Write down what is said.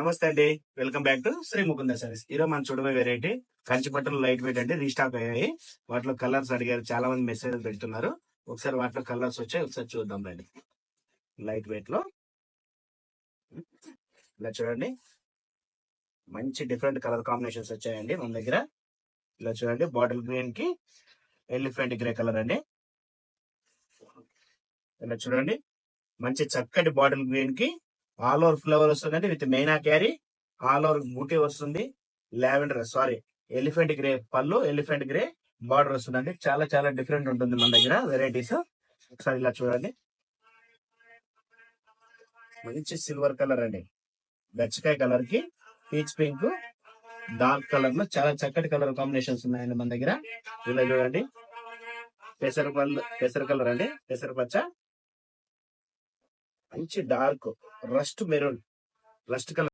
నమస్తే అండి. Welcome back to Shri Mukunda Sarees. ఈరోజు మనం చూడబోయే వెరైటీ కంచి బట్టలు లైట్ వెయిట్ అంటే రీస్టాక్ అయ్యాయి. వాటిలో కలర్స్ అడిగారు, చాలా మంది మెసేజ్ పెడుతున్నారు. ఒకసారి వాటిలో కలర్స్ వచ్చాయి, ఒకసారి చూద్దాం రండి. లైట్ వెయిట్ లో ఇలా చూడండి, మంచి డిఫరెంట్ కలర్ కాంబినేషన్స్ వచ్చాయండి మన దగ్గర. ఇలా చూడండి, బాటిల్ గ్రీన్ కి ఎలిఫెంట్ గ్రే కలర్ అండి. ఇలా చూడండి, మంచి చక్కటి బాటిల్ గ్రీన్ కి ఆల్ ఓవర్ ఫ్లవర్ వస్తుందండి, విత్ మెయినా క్యారీ ఆల్ ఓవర్ బూటీ వస్తుంది. ఎలిఫెంట్ గ్రే పళ్ళు, ఎలిఫెంట్ గ్రే బార్డర్ వస్తుందండి. చాలా చాలా డిఫరెంట్ ఉంటుంది మన దగ్గర వెరైటీస్. ఒకసారి ఇలా చూడండి, మంచి సిల్వర్ కలర్ అండి, గచ్చకాయ కలర్ కి పీచ్ పింక్ డార్క్ కలర్ లో చాలా చక్కటి కలర్ కాంబినేషన్స్ ఉన్నాయండి మన దగ్గర. ఇలా చూడండి, పెసర కలర్ అండి, పెసర పచ్చ, మంచి dark rust maroon, rust colour